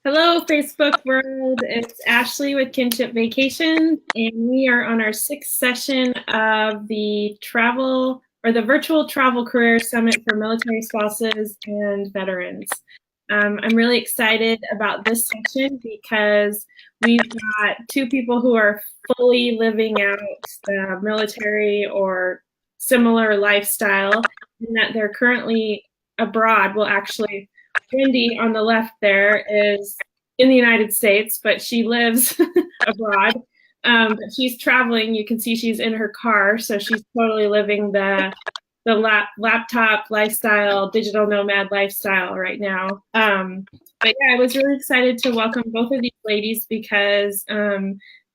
Hello, Facebook world. It's Ashley with Kinship Vacations, and we are on our sixth session of the virtual travel career summit for military spouses and veterans. I'm really excited about this session because we've got two people who are fully living out the military or similar lifestyle, and that they're currently abroad. Well, actually, Wendy on the left there is in the United States, but she lives abroad. But she's traveling. You can see she's in her car, so she's totally living the laptop lifestyle, digital nomad lifestyle right now. But yeah, I was really excited to welcome both of these ladies because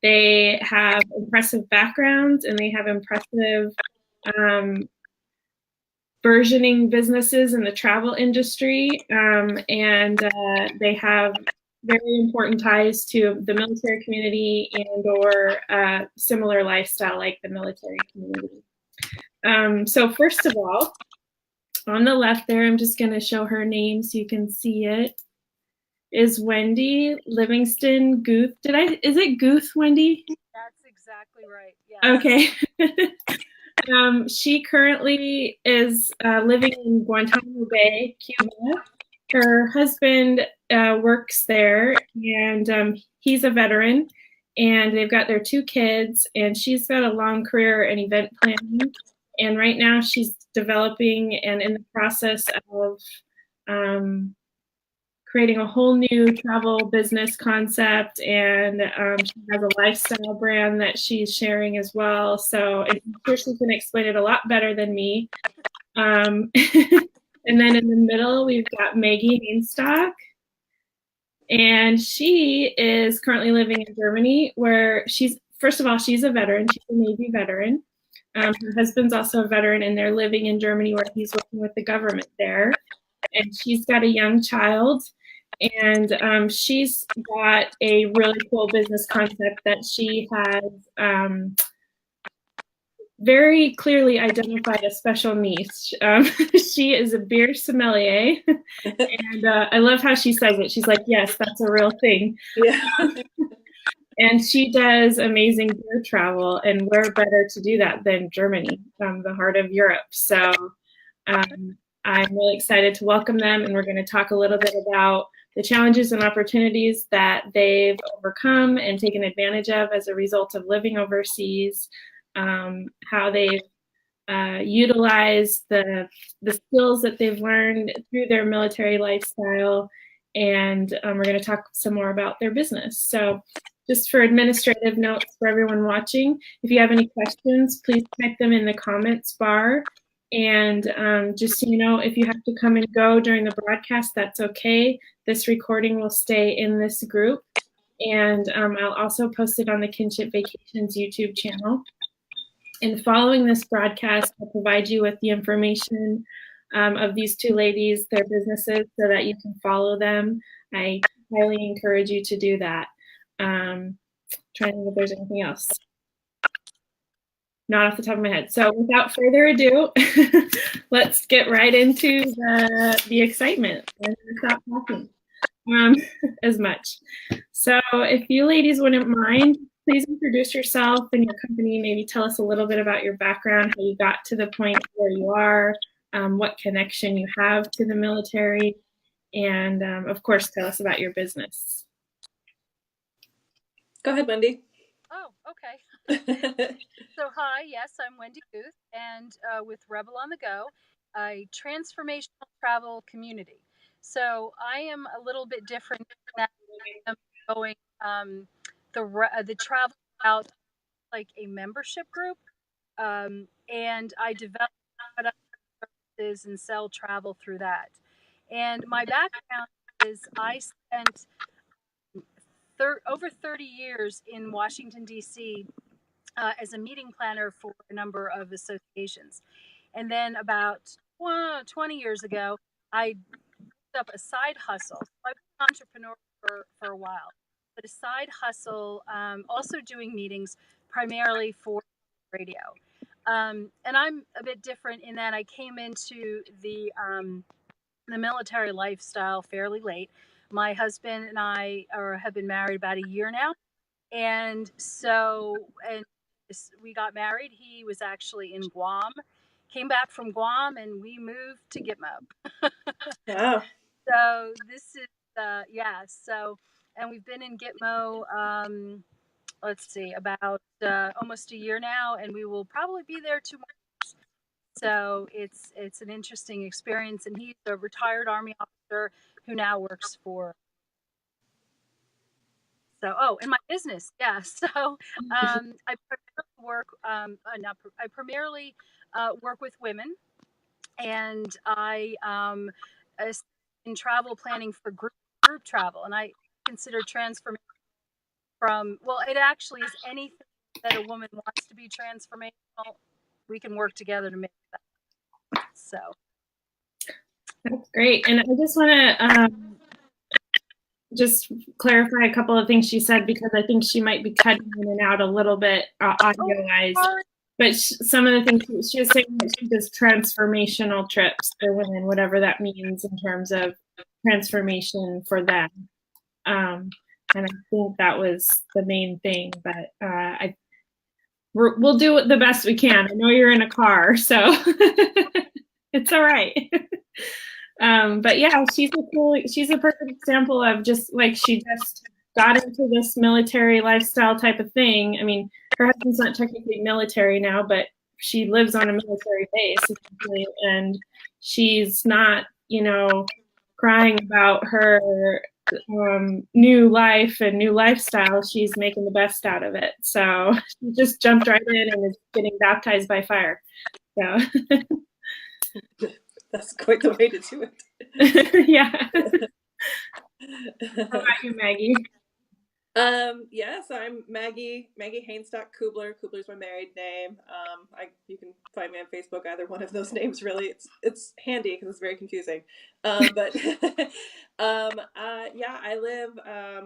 they have impressive backgrounds and they have impressive burgeoning businesses in the travel industry, and they have very important ties to the military community and or similar lifestyle like the military community. So first of all, on the left there, I'm just going to show her name so you can see it, is Wendy Livingston-Guth. Is it Guth, Wendy? That's exactly right. Yeah. Okay. She currently is living in Guantanamo Bay, Cuba. Her husband works there, and he's a veteran, and they've got their two kids, and she's got a long career in event planning, and right now she's developing and in the process of creating a whole new travel business concept, and she has a lifestyle brand that she's sharing as well. So I'm sure she can explain it a lot better than me. And then in the middle, we've got Maggie Hainstock. And she is currently living in Germany, where first of all, she's a veteran. She's a Navy veteran. Her husband's also a veteran, and they're living in Germany where he's working with the government there. And she's got a young child. And she's got a really cool business concept that she has very clearly identified a special niche. She is a beer sommelier, and I love how she says it. She's like, yes, that's a real thing. Yeah. And she does amazing beer travel, and where better to do that than Germany, the heart of Europe. So I'm really excited to welcome them, and we're going to talk a little bit about the challenges and opportunities that they've overcome and taken advantage of as a result of living overseas, how they've utilized the skills that they've learned through their military lifestyle, and we're going to talk some more about their business. So just for administrative notes for everyone watching, if you have any questions, please type them in the comments bar. And just so you know, if you have to come and go during the broadcast, that's okay. This recording will stay in this group. And I'll also post it on the Kinship Vacations YouTube channel. And following this broadcast, I'll provide you with the information of these two ladies, their businesses, so that you can follow them. I highly encourage you to do that. Trying to think if there's anything else. Not off the top of my head. So without further ado, let's get right into the excitement and stop talking as much. So if you ladies wouldn't mind, please introduce yourself and your company. Maybe tell us a little bit about your background, how you got to the point where you are, what connection you have to the military, and of course, tell us about your business. Go ahead, Wendy. Oh, okay. So hi, yes, I'm Wendy Guth, and with Rebel on the Go, a transformational travel community. So I am a little bit different than that. I'm going the travel out like a membership group, and I develop product services and sell travel through that. And my background is I spent over 30 years in Washington, D.C. As a meeting planner for a number of associations. And then about 20 years ago, I picked up a side hustle. So I've been an entrepreneur for a while, but a side hustle, also doing meetings primarily for radio. And I'm a bit different in that I came into the military lifestyle fairly late. My husband and I have been married about a year now. And so, and we got married. He was actually in Guam, came back from Guam, and we moved to Gitmo. Wow. So this is, yeah. So, and we've been in Gitmo, let's see, about almost a year now, and we will probably be there 2 more. So it's an interesting experience, and he's a retired Army officer who now works for. So, oh, in my business, yeah. So, I primarily work, I primarily work with women, and I in travel planning for group travel, and I consider transformation from, well, it actually is anything that a woman wants to be transformational. We can work together to make that. So that's great. And I just want to just clarify a couple of things she said, because I think she might be cutting in and out a little bit audio-wise. But some of the things she was saying that she does transformational trips for women, whatever that means in terms of transformation for them. And I think that was the main thing. But we'll do the best we can. I know you're in a car, so it's all right. But yeah, she's a perfect example of just like, she just got into this military lifestyle type of thing. I mean, her husband's not technically military now, but she lives on a military base, essentially, and she's not, crying about her new life and new lifestyle. She's making the best out of it. So she just jumped right in and is getting baptized by fire. So that's quite the way to do it. Yeah. How about you, Maggie? Yes, I'm Maggie Hainstock Kubler. Kubler's my married name. You can find me on Facebook, either one of those names, really. It's handy because it's very confusing. But yeah, I live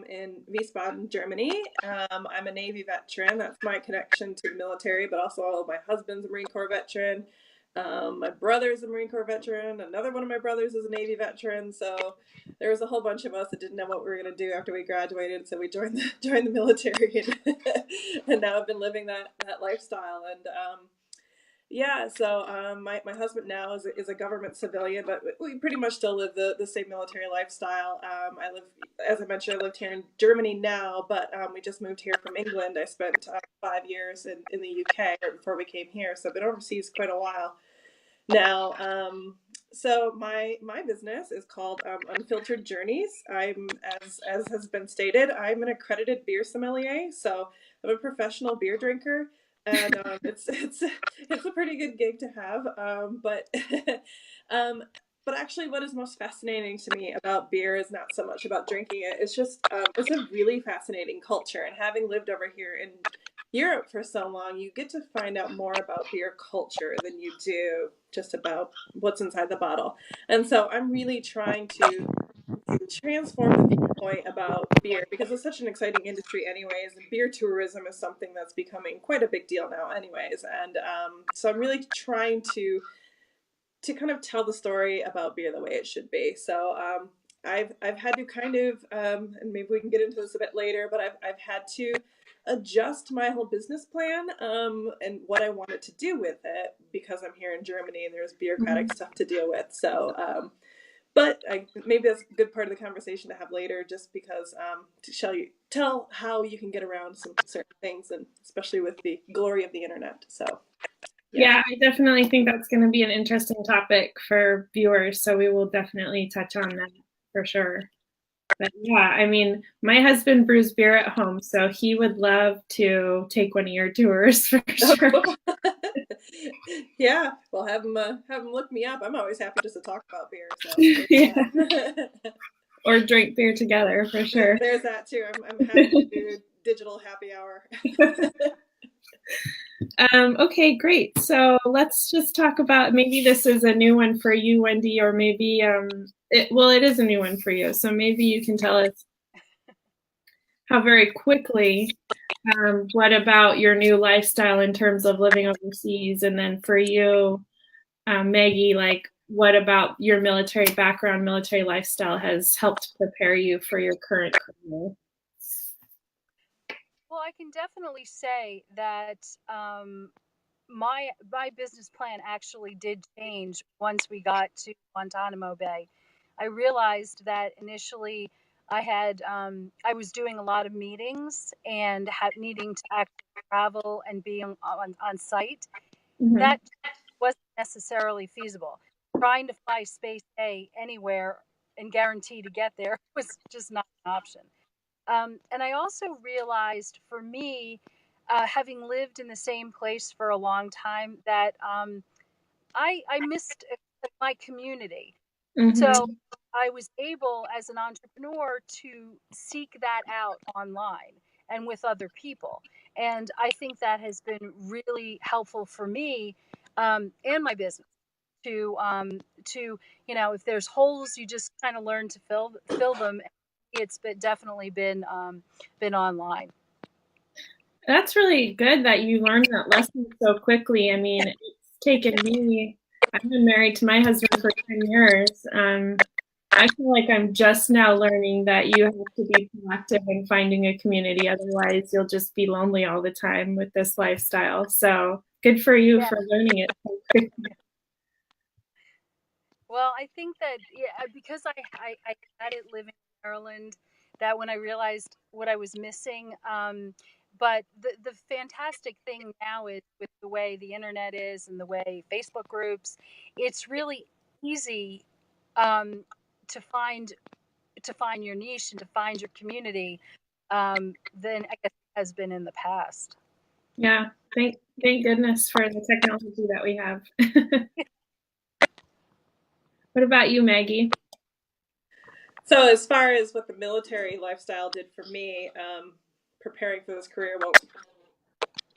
in Wiesbaden, Germany. I'm a Navy veteran. That's my connection to the military, but also my husband's a Marine Corps veteran. My brother's a Marine Corps veteran. Another one of my brothers is a Navy veteran. So there was a whole bunch of us that didn't know what we were going to do after we graduated. So we joined the military, and now I've been living that lifestyle. And yeah, so my husband now is a government civilian, but we pretty much still live the same military lifestyle. I live, as I mentioned, I lived here in Germany now, but we just moved here from England. I spent 5 years in the UK right before we came here, so I've been overseas quite a while now. So my business is called Unfiltered Journeys. I'm, as has been stated, I'm an accredited beer sommelier, so I'm a professional beer drinker. And it's a pretty good gig to have, but actually what is most fascinating to me about beer is not so much about drinking it. It's just it's a really fascinating culture, and having lived over here in Europe for so long, you get to find out more about beer culture than you do just about what's inside the bottle. And so I'm really trying to transform the viewpoint about beer, because it's such an exciting industry anyways, and beer tourism is something that's becoming quite a big deal now anyways. And so I'm really trying to kind of tell the story about beer the way it should be. So I've had to kind of and maybe we can get into this a bit later, but I've had to adjust my whole business plan and what I wanted to do with it, because I'm here in Germany and there's bureaucratic stuff to deal with. So but maybe that's a good part of the conversation to have later, just because to tell how you can get around some certain things, and especially with the glory of the internet. So yeah, I definitely think that's going to be an interesting topic for viewers. So we will definitely touch on that for sure. But yeah, I mean, my husband brews beer at home, so he would love to take one of your tours for sure. Yeah, well, have him look me up. I'm always happy just to talk about beer. So yeah. Or drink beer together for sure. There's that too. I'm happy to do digital happy hour. Okay, great. So let's just talk about, maybe this is a new one for you, Wendy, or maybe it is a new one for you. So maybe you can tell us how very quickly, what about your new lifestyle in terms of living overseas, and then for you, Maggie, like what about your military background, military lifestyle has helped prepare you for your current career? Well, I can definitely say that my business plan actually did change once we got to Guantanamo Bay. I realized that initially I was doing a lot of meetings and needing to actually travel and be on site. Mm-hmm. That wasn't necessarily feasible. Trying to fly Space A anywhere and guarantee to get there was just not an option. And I also realized for me, having lived in the same place for a long time, that I missed my community. Mm-hmm. So I was able, as an entrepreneur, to seek that out online and with other people. And I think that has been really helpful for me and my business to if there's holes, you just kind of learn to fill them. It's definitely been online. That's really good that you learned that lesson so quickly. I mean, it's taken me, I've been married to my husband for 10 years. I feel like I'm just now learning that you have to be proactive in finding a community. Otherwise, you'll just be lonely all the time with this lifestyle. So good for you for learning it so quickly. Well, I think that because I had it living in Maryland, that when I realized what I was missing, but the fantastic thing now is with the way the internet is and the way Facebook groups, it's really easy to find your niche and to find your community than I guess it has been in the past. Yeah, thank goodness for the technology that we have. What about you, Maggie? So as far as what the military lifestyle did for me, preparing for this career, well,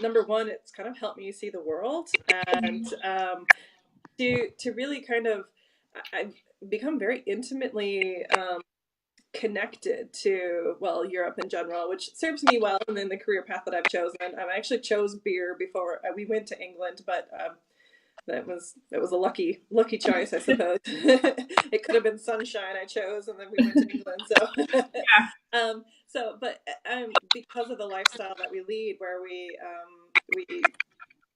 number one, it's kind of helped me see the world, and to really kind of, I've become very intimately connected to, well, Europe in general, which serves me well, and then the career path that I've chosen. I actually chose beer before we went to England, but that was a lucky choice, I suppose. It could have been sunshine I chose, and then we went to England. So, yeah. But because of the lifestyle that we lead, where we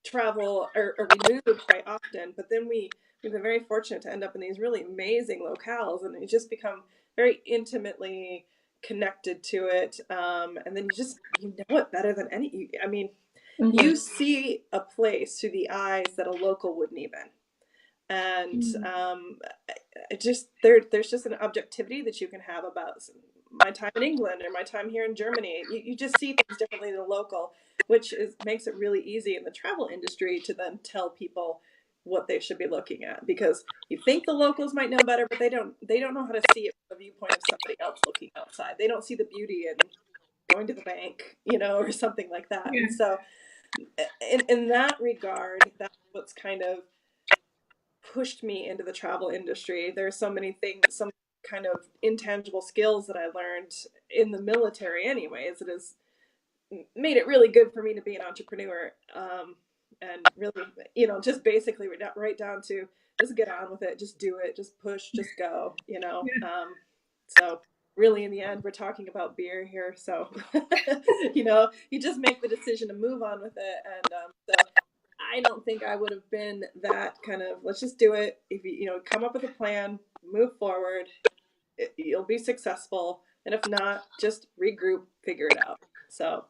travel or we move quite often, but then we've been very fortunate to end up in these really amazing locales, and we just become very intimately connected to it. And then you know it better than any. I mean, mm-hmm. You see a place through the eyes that a local wouldn't even. And there's just an objectivity that you can have about my time in England or my time here in Germany. You just see things differently than a local, which makes it really easy in the travel industry to then tell people what they should be looking at, because you think the locals might know better, but they don't know how to see it from the viewpoint of somebody else looking outside. They don't see the beauty in going to the bank, or something like that. Yeah. And so in that regard, that's what's kind of pushed me into the travel industry. There are so many things, some kind of intangible skills that I learned in the military anyways. It has made it really good for me to be an entrepreneur. And really, just basically right down to just get on with it, just do it, just push, just go, so really in the end, we're talking about beer here. So, you just make the decision to move on with it. And so I don't think I would have been that kind of, let's just do it. If you come up with a plan, move forward, you'll be successful. And if not, just regroup, figure it out. So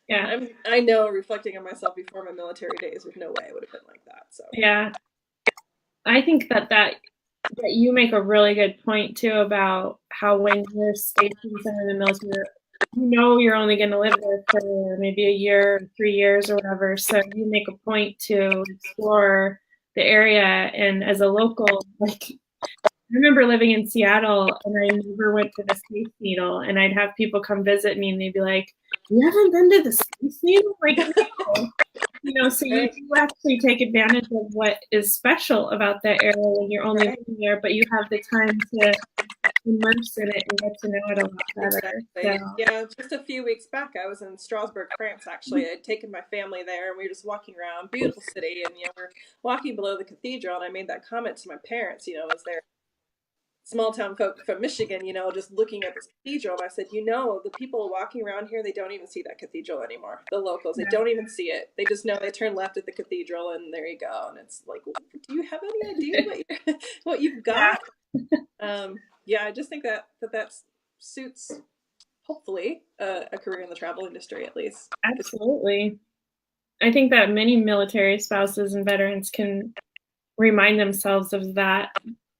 yeah, I know, reflecting on myself before my military days, there's no way I would have been like that. So yeah, I think that you make a really good point too about how when you're stationed in the military, you're only going to live there for maybe a year, 3 years, or whatever. So you make a point to explore the area, and as a local, like remember living in Seattle and I never went to the Space Needle, and I'd have people come visit me and they'd be like, "You haven't been to the Space Needle?" Like, no. So you do actually take advantage of what is special about that area when you're only living there, but you have the time to immerse in it and get to know it a lot better. Exactly. So. Yeah, just a few weeks back, I was in Strasbourg, France, actually. I'd taken my family there, and we were just walking around, beautiful city, and, we're walking below the cathedral, and I made that comment to my parents, as they're small town folk from Michigan, just looking at this cathedral, and I said, the people walking around here, they don't even see that cathedral anymore. The locals, they don't even see it. They just know they turn left at the cathedral, and there you go. And it's like, do you have any idea what you've got? Yeah, I just think that suits, hopefully, a career in the travel industry, at least. Absolutely. I think that many military spouses and veterans can remind themselves of that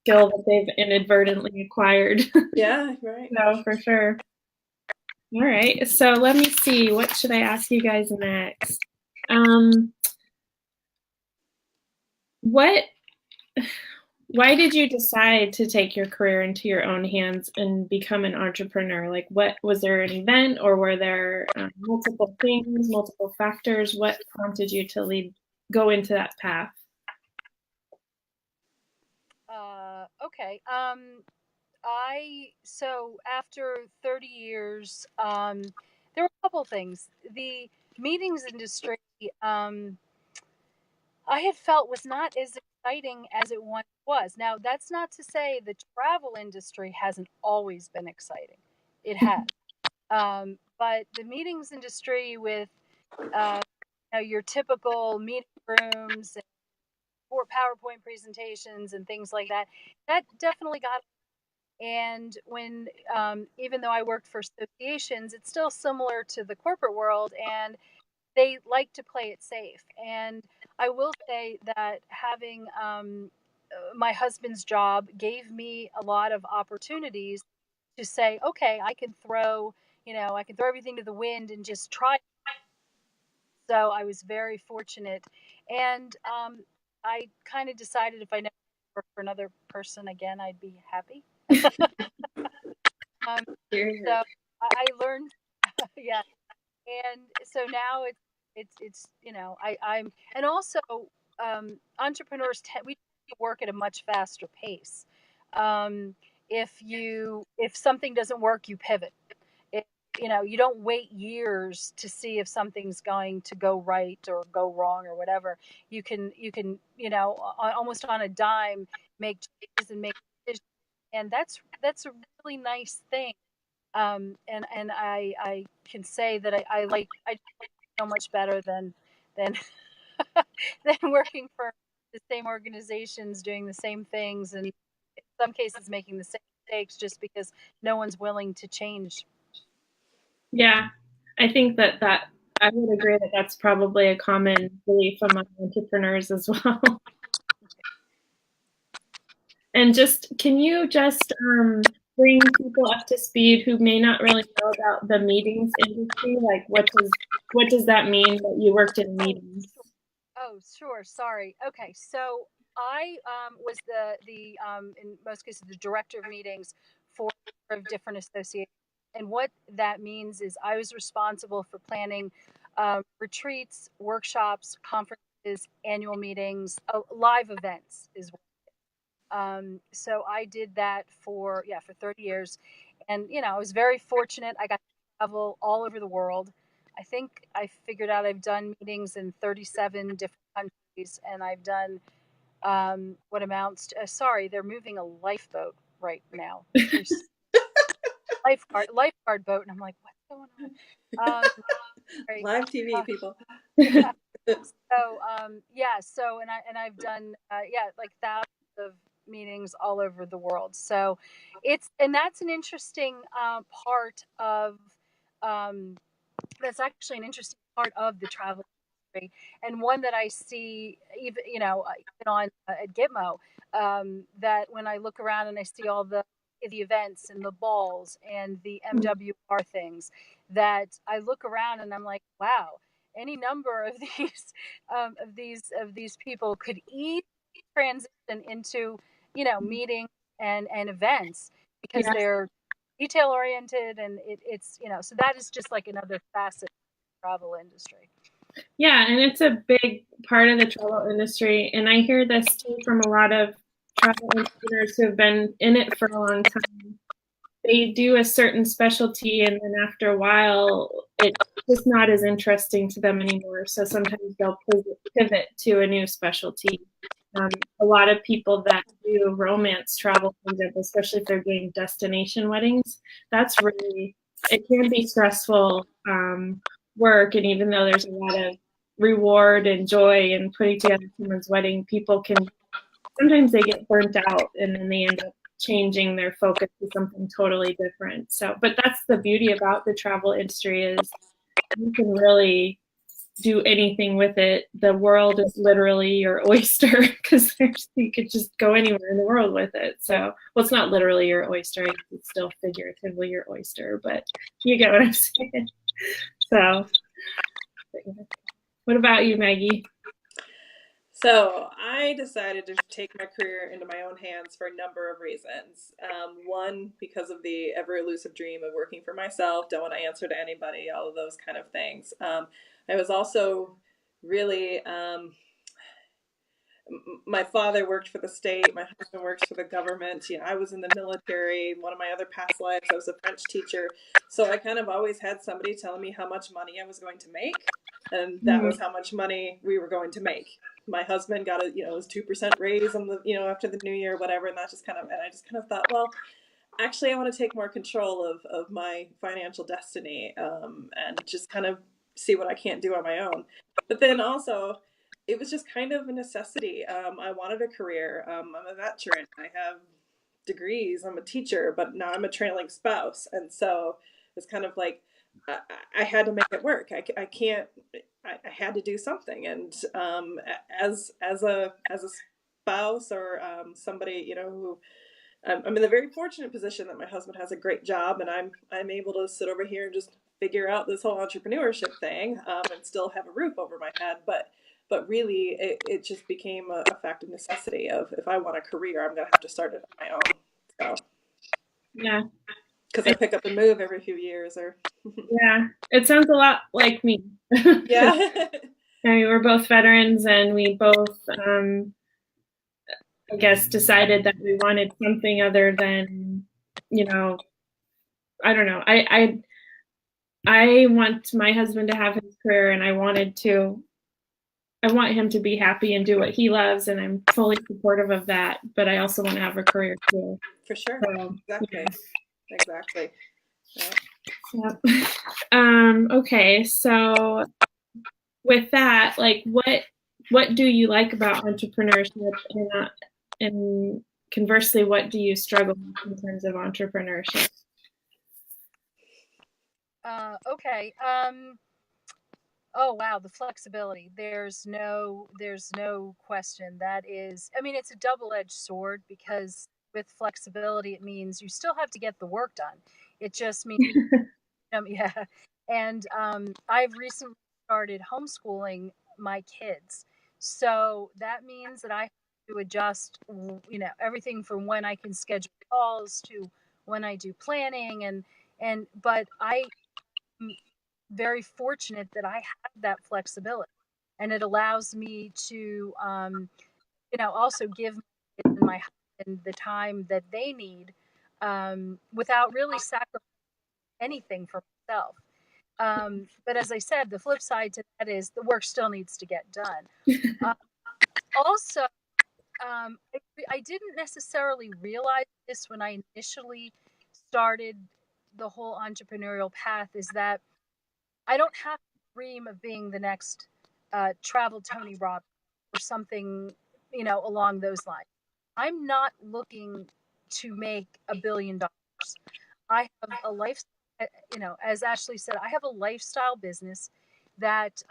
skill that they've inadvertently acquired. Yeah, right. So for sure. All right. So let me see. What should I ask you guys next? Why did you decide to take your career into your own hands and become an entrepreneur? Like, what was there an event, or were there multiple things, multiple factors? What prompted you to go into that path? Okay. So after 30 years, there were a couple things. The meetings industry, I had felt was not as exciting as it once was. Now, that's not to say the travel industry hasn't always been exciting. It has. But the meetings industry with your typical meeting rooms and PowerPoint presentations and things like that, that definitely got. And when, even though I worked for associations, it's still similar to the corporate world, and they like to play it safe. And I will say that having my husband's job gave me a lot of opportunities to say, okay, I can throw everything to the wind and just try. So I was very fortunate. And I kind of decided if I never work for another person again, I'd be happy. So I learned, yeah. And so now it's I'm, and also entrepreneurs we work at a much faster pace. If something doesn't work, you pivot. If, you don't wait years to see if something's going to go right or go wrong or whatever. You can almost on a dime make changes and make decisions, and that's a really nice thing. And I can say that I like so much better than than working for the same organizations doing the same things, and in some cases making the same mistakes just because no one's willing to change. Yeah, I think that I would agree that that's probably a common belief among entrepreneurs as well. And can you just bring people up to speed who may not really know about the meetings industry? Like, what does that mean that you worked in meetings? Oh, sure. Sorry. Okay, so I was the in most cases the director of meetings for different associations, and what that means is I was responsible for planning retreats, workshops, conferences, annual meetings, live events is. So I did that for 30 years, and I was very fortunate. I got to travel all over the world. I think I figured out I've done meetings in 37 different countries, and I've done what amounts to. Sorry, they're moving a lifeboat right now. Lifeguard boat, and I'm like, what's going on? Live TV, people. Yeah. So and I've done like thousands of meetings all over the world. So that's an interesting part of that's actually an interesting part of the travel industry, and one that I see even on at Gitmo, that when I look around and I see all the events and the balls and the MWR things, that I look around and I'm like, wow, any number of these of these people could easily transition into meetings and events, because Yes. they're detail oriented, and it's, so that is just like another facet of the travel industry. Yeah, and it's a big part of the travel industry. And I hear this too from a lot of travel entrepreneurs who have been in it for a long time. They do a certain specialty, and then after a while, it's just not as interesting to them anymore. So sometimes they'll pivot to a new specialty. A lot of people that do romance travel, for example, especially if they're doing destination weddings, that's really, it can be stressful work. And even though there's a lot of reward and joy in putting together someone's wedding, people can, sometimes they get burnt out and then they end up changing their focus to something totally different. So, but that's the beauty about the travel industry, is you can really do anything with it. The world is literally your oyster, because you could just go anywhere in the world with it. So, well, it's not literally your oyster, it's still figuratively your oyster, but you get what I'm saying. So, what about you, Maggie? So I decided to take my career into my own hands for a number of reasons. One, because of the ever elusive dream of working for myself, don't want to answer to anybody, all of those kind of things. I was also really, my father worked for the state, my husband works for the government. I was in the military. One of my other past lives, I was a French teacher. So I kind of always had somebody telling me how much money I was going to make, and that was how much money we were going to make. My husband got a, his 2% raise on the, after the new year, whatever. And that just kind of, and I just kind of thought, well, actually I want to take more control of my financial destiny, and just kind of see what I can't do on my own. But then also, it was just kind of a necessity. I wanted a career. I'm a veteran. I have degrees. I'm a teacher, but now I'm a trailing spouse. And so it's kind of like, I had to make it work. I can't, I had to do something. And as a spouse, or somebody, who, I'm in the very fortunate position that my husband has a great job, and I'm able to sit over here and just figure out this whole entrepreneurship thing, and still have a roof over my head. But really, it just became a fact of necessity of, if I want a career, I'm going to have to start it on my own. So, Yeah. Because I pick up and move every few years, or. Yeah, it sounds a lot like me. Yeah. I mean, we're both veterans, and we both, I guess, decided that we wanted something other than, I don't know. I want my husband to have his career, and I want him to be happy and do what he loves, and I'm fully supportive of that. But I also want to have a career too. For sure. So, exactly. Yeah. Exactly. Yeah. Okay, so with that, like, what do you like about entrepreneurship, and conversely, what do you struggle with in terms of entrepreneurship? Okay. Oh wow, the flexibility. There's no question. That is, I mean, it's a double-edged sword, because with flexibility, it means you still have to get the work done. It just means, yeah. And I've recently started homeschooling my kids, so that means that I have to adjust, everything from when I can schedule calls to when I do planning, but I am very fortunate that I have that flexibility, and it allows me to, also give my husband the time that they need, without really sacrificing anything for myself. But as I said, the flip side to that is the work still needs to get done. Also, I didn't necessarily realize this when I initially started the whole entrepreneurial path, is that I don't have to dream of being the next travel Tony Robbins or something, along those lines. I'm not looking to make $1 billion. I have a life, as Ashley said, I have a lifestyle business that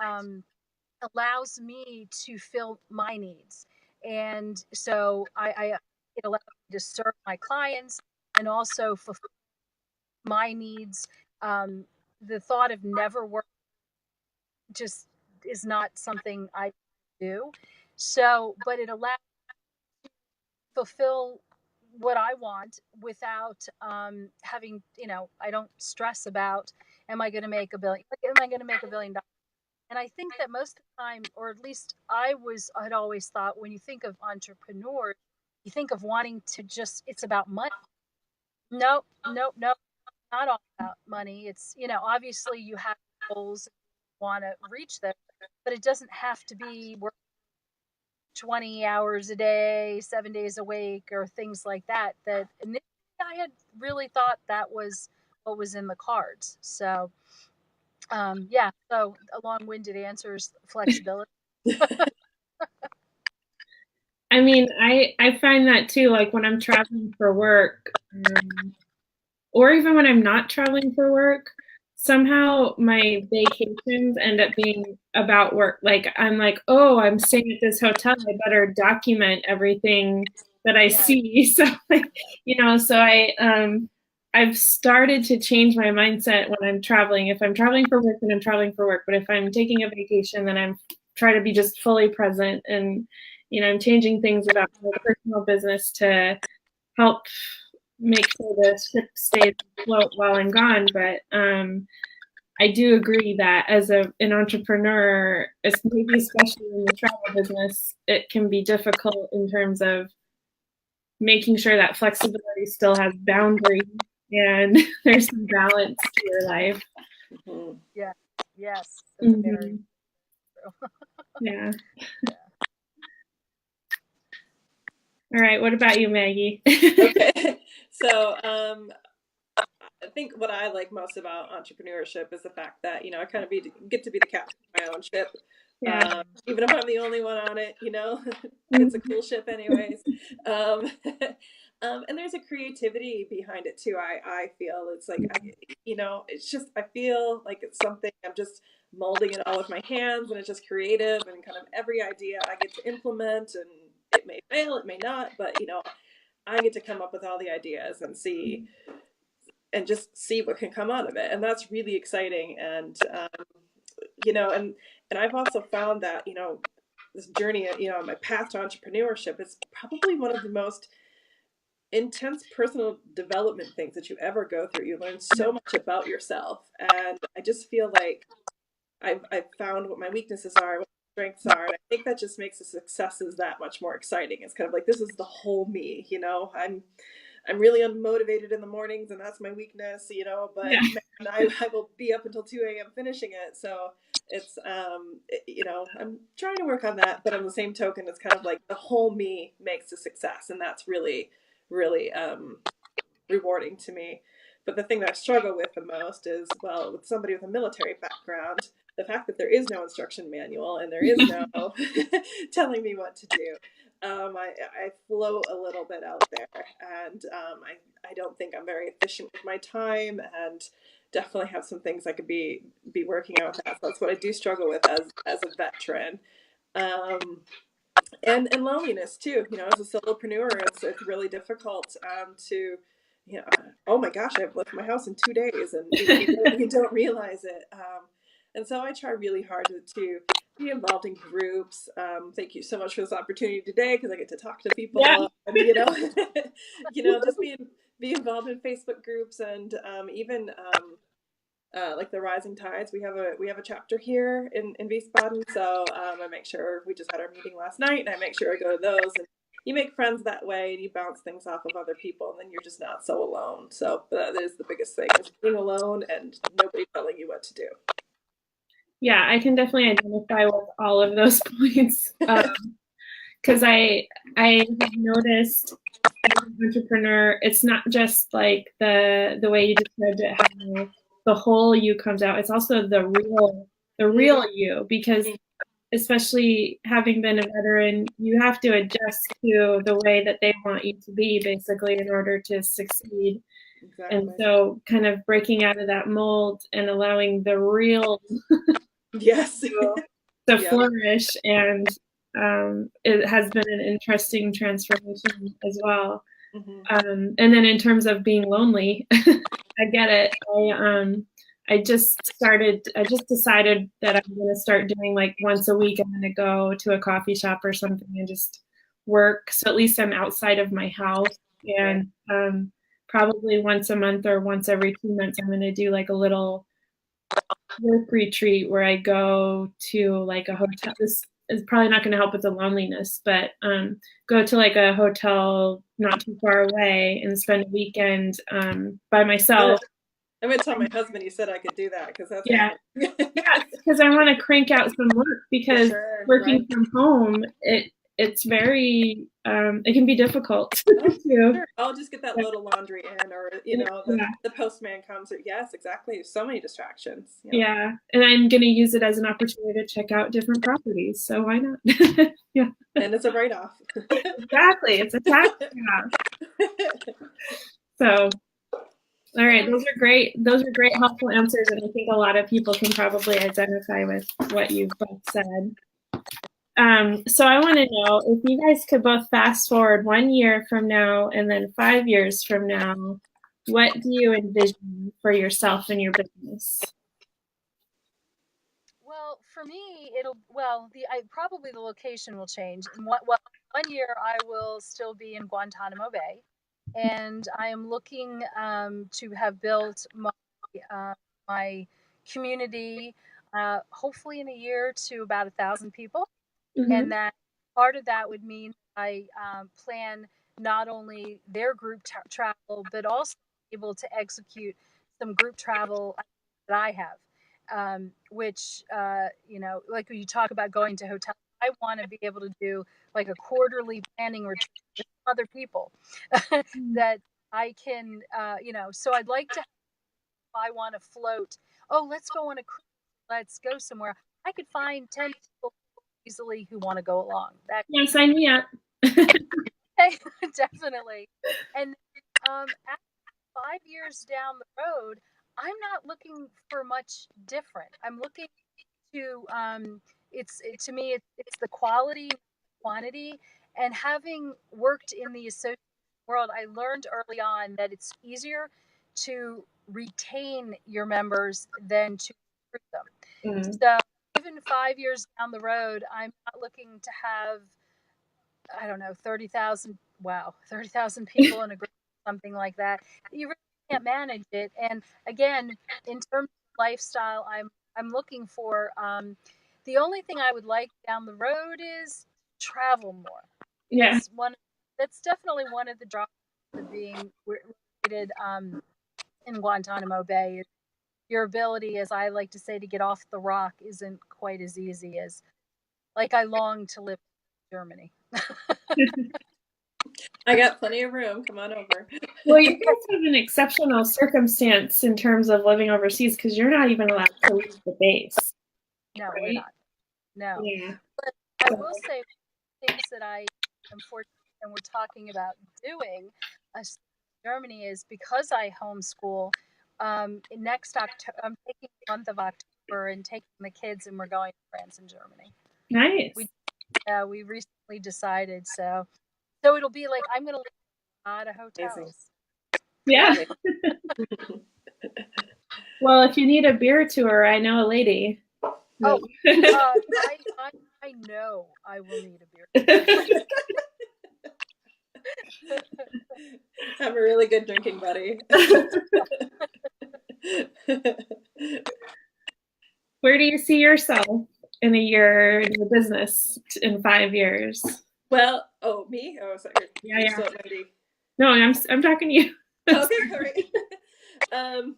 allows me to fill my needs. And so it allows me to serve my clients and also fulfill my needs. The thought of never working just is not something I do. So, but it allows me to fulfill what I want without having, I don't stress about, am I going to make $1 billion? Am I going to make $1 billion? And I think that most of the time, or at least I'd always thought, when you think of entrepreneurs, you think of wanting to it's about money. Nope, nope, nope, not all about money. It's, obviously you have goals, you want to reach them, but it doesn't have to be work 20 hours a day, 7 days a week, or things like that. That initially I had really thought that was what was in the cards. So, yeah, so a long-winded answer is flexibility. I mean, I find that too, like when I'm traveling for work, or even when I'm not traveling for work, somehow my vacations end up being about work. Like I'm like, oh, I'm staying at this hotel, I better document everything that I see. So like, so I've started to change my mindset when I'm traveling. If I'm traveling for work, then I'm traveling for work. But if I'm taking a vacation, then I'm trying to be just fully present. And, I'm changing things about my personal business to help make sure the ship stays afloat while I'm gone. But I do agree that as an entrepreneur, maybe especially in the travel business, it can be difficult in terms of making sure that flexibility still has boundaries and there's some balance to your life. Mm-hmm. Yeah. Yes. That's very true. Yeah. All right. What about you, Maggie? Okay. So, I think what I like most about entrepreneurship is the fact that, I kind of get to be the captain of my own ship. Yeah. Even if I'm the only one on it, it's a cool ship anyways. And there's a creativity behind it too. I feel it's like, it's just, I feel like it's something I'm just molding it all with my hands, and it's just creative, and kind of every idea I get to implement, and it may fail, it may not, but I get to come up with all the ideas and just see what can come out of it. And that's really exciting. And, and I've also found that, this journey, my path to entrepreneurship is probably one of the most intense personal development things that you ever go through. You learn so much about yourself. And I just feel like I've found what my weaknesses are, what my strengths are. And I think that just makes the successes that much more exciting. It's kind of like, this is the whole me, I'm really unmotivated in the mornings, and that's my weakness, but man, I will be up until 2 a.m. finishing it. So it's, I'm trying to work on that, but on the same token, it's kind of like the whole me makes a success. And that's really, really rewarding to me. But the thing that I struggle with the most is, well, with somebody with a military background, the fact that there is no instruction manual and there is no telling me what to do. I float a little bit out there, and I don't think I'm very efficient with my time, and definitely have some things I could be working out with that. So that's what I do struggle with as a veteran. And loneliness too. As a solopreneur, it's really difficult to, oh my gosh, I've left my house in 2 days, and you don't realize it. And so I try really hard to be involved in groups. Thank you so much for this opportunity today, because I get to talk to people. Yeah. And, just be involved in Facebook groups, and even like the Rising Tides. We have a chapter here in Wiesbaden, so I make sure, we just had our meeting last night, and I make sure I go to those. And you make friends that way, and you bounce things off of other people, and then you're just not so alone. So that is the biggest thing, is being alone and nobody telling you what to do. Yeah, I can definitely identify with all of those points, because I have noticed as an entrepreneur, it's not just like the way you described it, how the whole you comes out. It's also the real you, because especially having been a veteran, you have to adjust to the way that they want you to be, basically, in order to succeed. Exactly. And so kind of breaking out of that mold and allowing the real yes to flourish. And it has been an interesting transformation as well. Mm-hmm. And then in terms of being lonely, I get it. I just decided that I'm going to start doing, like, once a week, I'm going to go to a coffee shop or something and just work. So at least I'm outside of my house. And probably once a month or once every 2 months, I'm going to do like a little work retreat where I go to like a hotel. This is probably not going to help with the loneliness, but go to like a hotel not too far away and spend a weekend by myself. I'm going to tell my husband you said I could do that, because that's yeah, because I want to crank out some work, because working from home, it's very it can be difficult. Sure. I'll just get that load of laundry in, or the postman comes. Yes, exactly. There's so many distractions. Yeah, and I'm going to use it as an opportunity to check out different properties. So why not? Yeah, and it's a write-off. Exactly, it's a tax write-off. So, all right, those are great. Those are great, helpful answers, and I think a lot of people can probably identify with what you've both said. So I want to know if you guys could both fast forward 1 year from now and then 5 years from now, what do you envision for yourself and your business? Well, for me, probably the location will change. Well, 1 year I will still be in Guantanamo Bay, and I am looking to have built my community, hopefully in a year, to about 1,000 people. Mm-hmm. And that part of that would mean I plan not only their group travel, but also able to execute some group travel that I have, which, like when you talk about going to hotels, I want to be able to do like a quarterly planning retreat with other people that I can, so I'd like to, if I want to float, let's go on a cruise, let's go somewhere. I could find 10 people easily who want to go along. Sign me up. Definitely. And after 5 years down the road, I'm not looking for much different. I'm looking to to me it's the quality, quantity, and having worked in the association world, I learned early on that it's easier to retain your members than to recruit them. Mm-hmm. So even 5 years down the road, I'm not looking to have, I don't know, 30,000 people in a group, something like that. You really can't manage it. And again, in terms of lifestyle, I'm looking for, the only thing I would like down the road is travel more. Yeah. That's definitely one of the drawbacks of being located in Guantanamo Bay. Is your ability, as I like to say, to get off the rock isn't quite as easy as, like, I long to live in Germany. I got plenty of room. Come on over. Well, you guys have an exceptional circumstance in terms of living overseas, because you're not even allowed to leave the base. No, right? We're not. No. Yeah. But I will say, things that I am fortunate and we're talking about doing in Germany is, because I homeschool, next October, I'm taking the month of October and taking the kids, and we're going to France and Germany. Nice. We recently decided, so it'll be like I'm going to live in a lot of hotels. Yeah. Well, if you need a beer tour, I know a lady. Oh, I know I will need a beer tour. I'm a really good drinking buddy. Where do you see yourself in a year in the business, in 5 years? Well, me? Oh, sorry. Yeah. No, I'm talking to you. Okay, all right.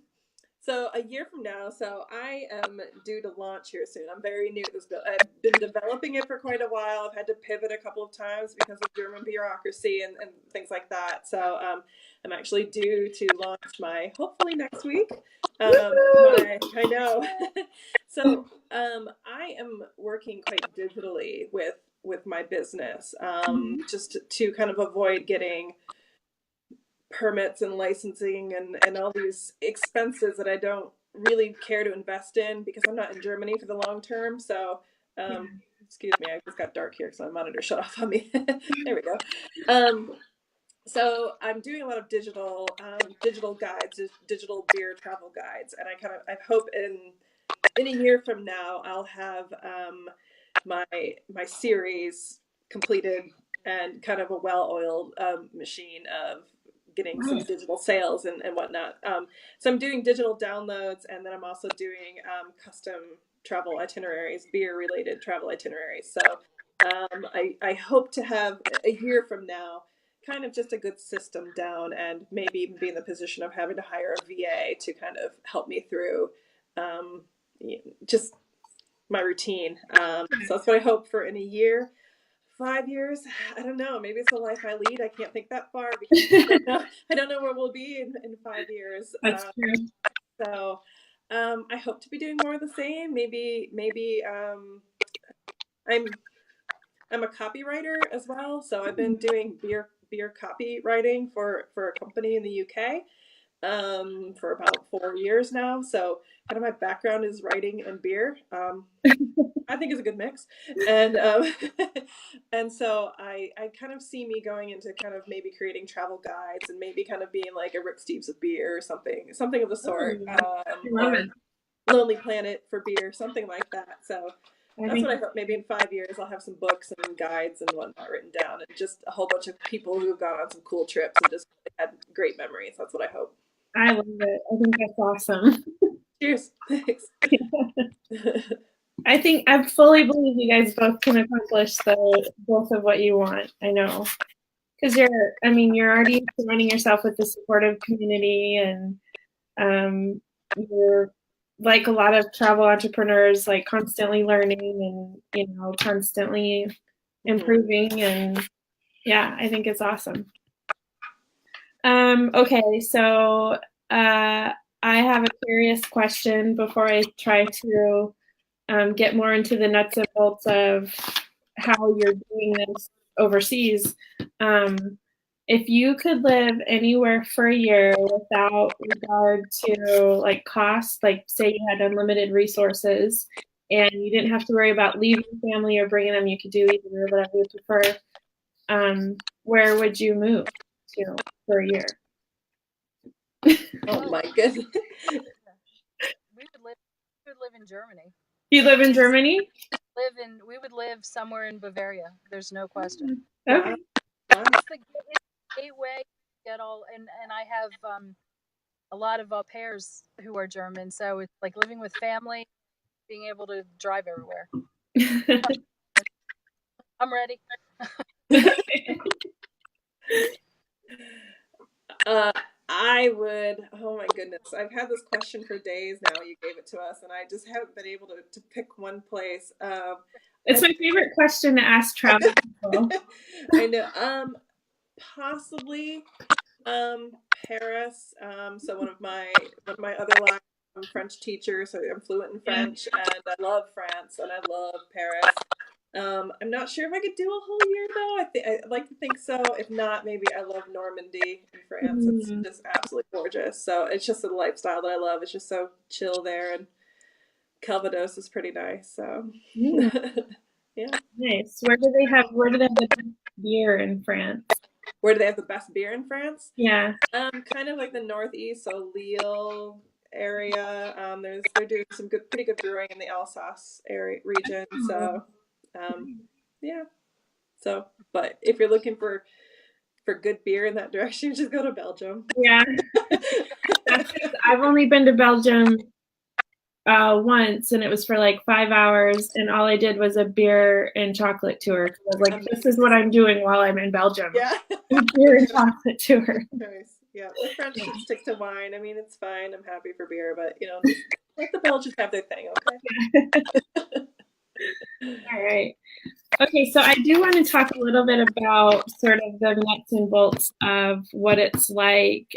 So a year from now, so I am due to launch here soon. I'm very new to this build. I've been developing it for quite a while. I've had to pivot a couple of times because of German bureaucracy and things like that. So I'm actually due to launch hopefully next week. I know. So I am working quite digitally with my business, just to kind of avoid getting permits and licensing and all these expenses that I don't really care to invest in, because I'm not in Germany for the long term. So excuse me, I just got dark here because my monitor shut off on me. There we go. So I'm doing a lot of digital guides, digital beer travel guides, and I hope in a year from now I'll have my series completed and kind of a well-oiled machine of getting some digital sales and whatnot. So I'm doing digital downloads, and then I'm also doing custom travel itineraries, beer related travel itineraries. So I hope to have a year from now kind of just a good system down, and maybe even be in the position of having to hire a VA to kind of help me through just my routine. So that's what I hope for in a year. 5 years, I don't know. Maybe it's the life I lead. I can't think that far because I don't know where we'll be in 5 years. That's true. So I hope to be doing more of the same. Maybe I'm a copywriter as well. So I've been doing beer copywriting for a company in the UK for about 4 years now. So kind of my background is writing and beer. I think it's a good mix. And and so I kind of see me going into kind of maybe creating travel guides and maybe kind of being like a Rick Steves of beer or something of the sort. Or Lonely Planet for beer, something like that. So that's what I hope. Maybe in 5 years I'll have some books and guides and whatnot written down, and just a whole bunch of people who have gone on some cool trips and just had great memories. That's what I hope. I love it. I think that's awesome. Cheers. Thanks. I think I fully believe you guys both can accomplish both of what you want. I know, because you're already surrounding yourself with a supportive community, and you're like a lot of travel entrepreneurs, like constantly learning and constantly improving, and yeah, I think it's awesome. Okay, so I have a curious question before I try to get more into the nuts and bolts of how you're doing this overseas. If you could live anywhere for a year without regard to like cost, like say you had unlimited resources and you didn't have to worry about leaving family or bringing them, you could do either, whatever you prefer, where would you move to for a year? Oh my goodness. We would live in Germany. You live in Germany? We would live somewhere in Bavaria. There's no question. Okay. It's the gateway to get all, and I have a lot of au pairs who are German, so it's like living with family, being able to drive everywhere. I'm ready. I would, oh my goodness, I've had this question for days now. You gave it to us, and I just haven't been able to pick one place. It's my favorite question to ask travel people. I know. Possibly Paris. So one of my other lives, I'm a French teacher, so I'm fluent in French, and I love France, and I love Paris. I'm not sure if I could do a whole year though. I'd like to think so. If not, maybe I love Normandy in France. It's just absolutely gorgeous. So it's just a lifestyle that I love. It's just so chill there, and Calvados is pretty nice. So yeah. Nice. Where do they have the best beer in France? Where do they have the best beer in France? Yeah. Kind of like the northeast, so Lille area. They're doing some pretty good brewing in the Alsace region. So yeah. So, but if you're looking for good beer in that direction, just go to Belgium. Yeah. I've only been to Belgium once, and it was for like 5 hours, and all I did was a beer and chocolate tour. I was like, this is what I'm doing while I'm in Belgium. Yeah. Beer and chocolate tour. Nice. Yeah. The French stick to wine. I mean, it's fine. I'm happy for beer, but let the Belgians have their thing, okay? All right. Okay, so I do want to talk a little bit about sort of the nuts and bolts of what it's like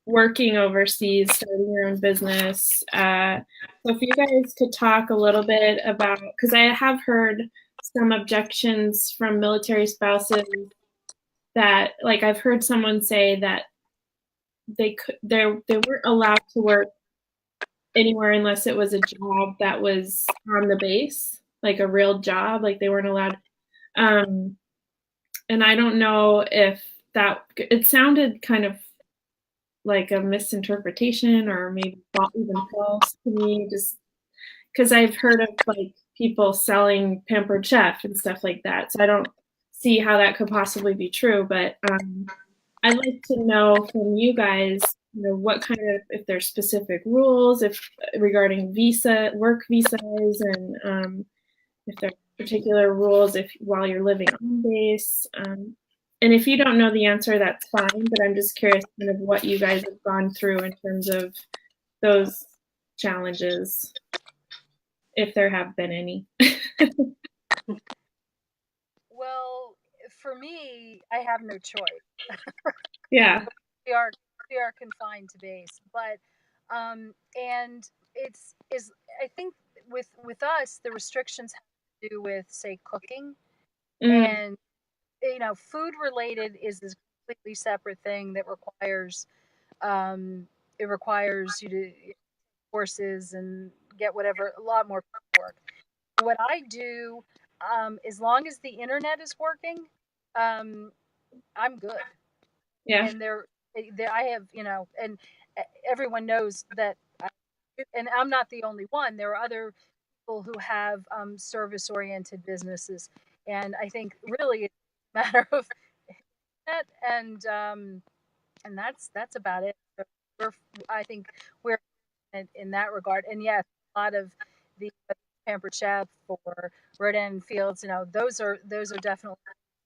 working overseas, starting your own business. So if you guys could talk a little bit about, because I have heard some objections from military spouses that, like, I've heard someone say that they weren't allowed to work anywhere unless it was a job that was on the base, like a real job, like they weren't allowed. And I don't know if it sounded kind of like a misinterpretation or maybe not even false to me, just because I've heard of like people selling Pampered Chef and stuff like that. So I don't see how that could possibly be true, but I'd like to know from you guys, what kind of, if there's specific rules, if regarding work visas, and if there are particular rules if while you're living on base. And if you don't know the answer, that's fine. But I'm just curious, kind of what you guys have gone through in terms of those challenges, if there have been any. Well, for me, I have no choice. Yeah. we are we are confined to base, but and is I think with us the restrictions have to do with, say, cooking, Mm, and food related is this completely separate thing that requires um, it requires you to courses and get whatever, a lot more work. What I do, as long as the internet is working, um, I'm good. yeah. And I have, and everyone knows that, and I'm not the only one. There are other people who have service oriented businesses, and I think really it's a matter of that, and that's about it. So we're, I think we're in that regard, and yes, a lot of the pampered chef or Rodan Fields, those are definitely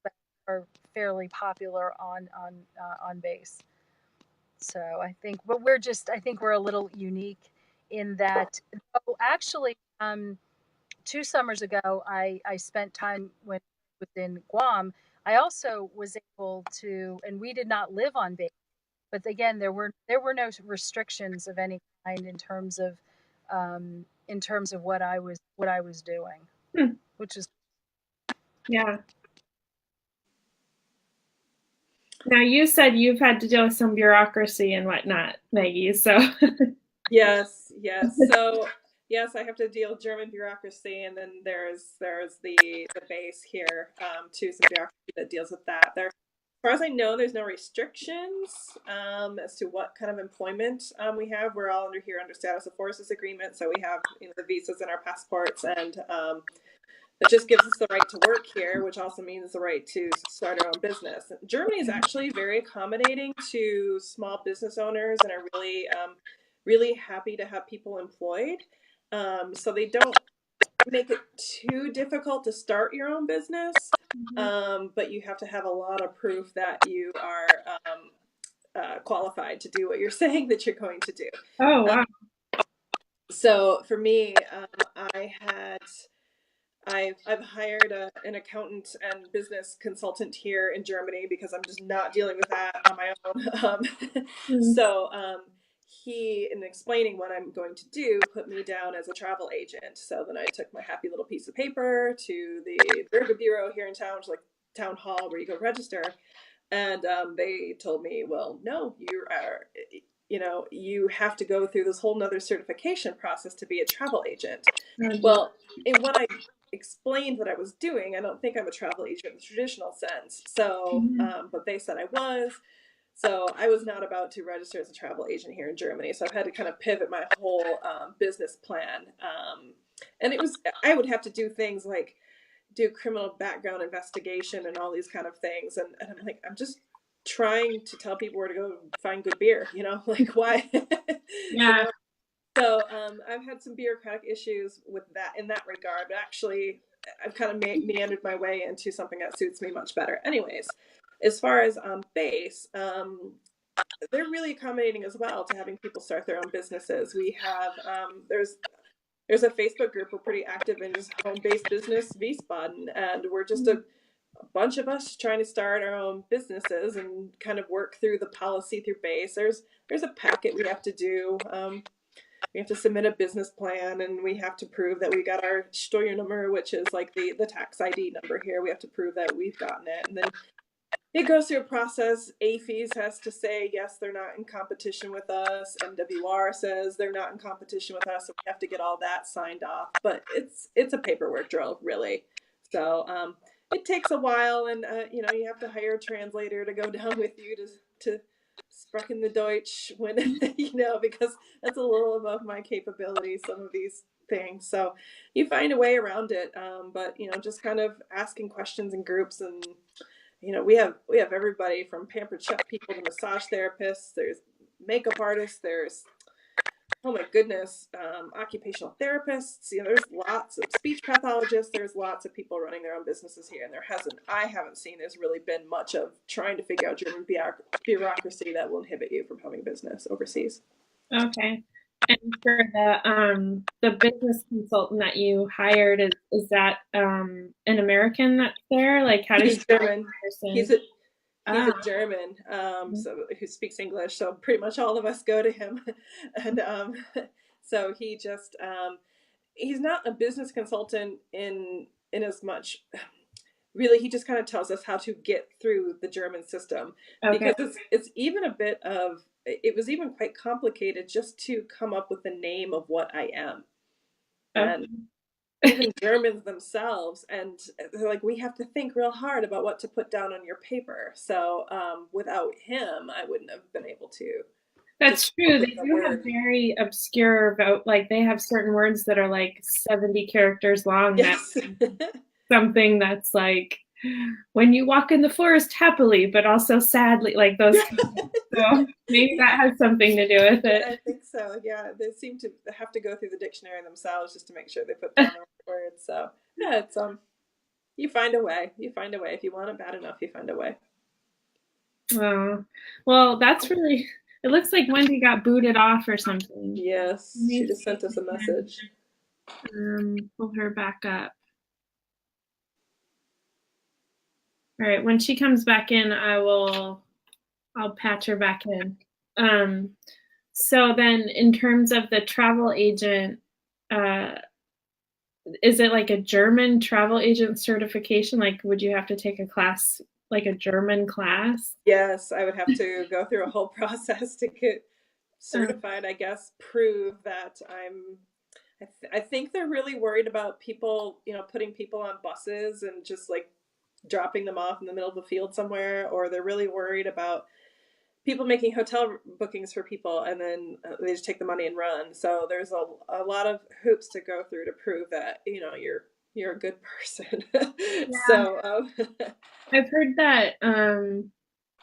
that are fairly popular on base. So I think, but I think we're a little unique in that. Oh, actually, 2 summers ago, I spent time within Guam. I also was able to, and we did not live on base, but again, there were no restrictions of any kind in terms of what I was doing, Hmm. which is Yeah. Now you said you've had to deal with some bureaucracy and whatnot, Maggie. So Yes, yes. So yes, I have to deal with German bureaucracy, and then there's the base here too, some bureaucracy that deals with that. There, as far as I know, there's no restrictions as to what kind of employment we have. We're all under status of forces agreement, so we have the visas and our passports, and it just gives us the right to work here, which also means the right to start our own business. Germany is actually very accommodating to small business owners and are really happy to have people employed. So they don't make it too difficult to start your own business, but you have to have a lot of proof that you are qualified to do what you're saying that you're going to do. oh wow. So for me, I've hired an accountant and business consultant here in Germany because I'm just not dealing with that on my own. Mm, So he, in explaining what I'm going to do, put me down as a travel agent. So then I took my happy little piece of paper to the Bürger Bureau here in town, which is like town hall where you go register, and they told me, well, no, you have to go through this whole nother certification process to be a travel agent. oh, geez. Well, in what I explained what I was doing, I don't think I'm a travel agent in the traditional sense. So, Mhm. but they said I was. So I was not about to register as a travel agent here in Germany. So I've had to kind of pivot my whole business plan. And I would have to do things like do criminal background investigation and all these kind of things. And I'm like, I'm just trying to tell people where to go find good beer, like why, you Yeah. know? So I've had some bureaucratic issues with that in that regard, but actually I've kind of meandered my way into something that suits me much better. Anyways, as far as base, they're really accommodating as well to having people start their own businesses. We have there's a Facebook group we're pretty active in, just home-based business Wiesbaden, and we're just a bunch of us trying to start our own businesses and kind of work through the policy through base. There's a packet we have to do. We have to submit a business plan, and we have to prove that we got our Steuernummer, which is like the tax ID number here. We have to prove that we've gotten it, and then it goes through a process. AFES has to say yes, they're not in competition with us. MWR says they're not in competition with us, so we have to get all that signed off. But it's a paperwork drill, really. So it takes a while, and you have to hire a translator to go down with you to sprechen the Deutsch when because that's a little above my capability. Some of these things, so you find a way around it. But just kind of asking questions in groups and we have everybody from pampered chef people to massage therapists. There's makeup artists. There's, oh my goodness, occupational therapists. There's lots of speech pathologists. There's lots of people running their own businesses here, and I haven't seen there's really been much of trying to figure out German bureaucracy that will inhibit you from having business overseas. Okay. And for the business consultant that you hired, is that an American that's there? Like, how does he's German? He's a German, so who speaks English. So pretty much all of us go to him, and so he just he's not a business consultant in as much. Really, he just kind of tells us how to get through the German system, because it's even a bit of. It was even quite complicated just to come up with the name of what I am. And even Germans themselves, and they're like, we have to think real hard about what to put down on your paper. So without him, I wouldn't have been able to. That's true. They do have very obscure, like they have certain words that are like 70 characters long. Yes. That's something that's like, when you walk in the forest happily, but also sadly, like those. So maybe that has something to do with it. I think so. Yeah, they seem to have to go through the dictionary themselves just to make sure they put down the right words. So yeah, it's you find a way. You find a way. If you want it bad enough, you find a way. Well, that's really. It looks like Wendy got booted off or something. Yes, she just sent us a message. Pull her back up. All right, when she comes back in, I'll patch her back in. So then in terms of the travel agent, is it like a German travel agent certification? Like, would you have to take a class, like a German class? Yes, I would have to go through a whole process to get certified, I guess, prove that I think they're really worried about people, putting people on buses and just like dropping them off in the middle of the field somewhere, or they're really worried about people making hotel bookings for people and then they just take the money and run. So there's a lot of hoops to go through to prove that you're a good person. Yeah. So I've heard that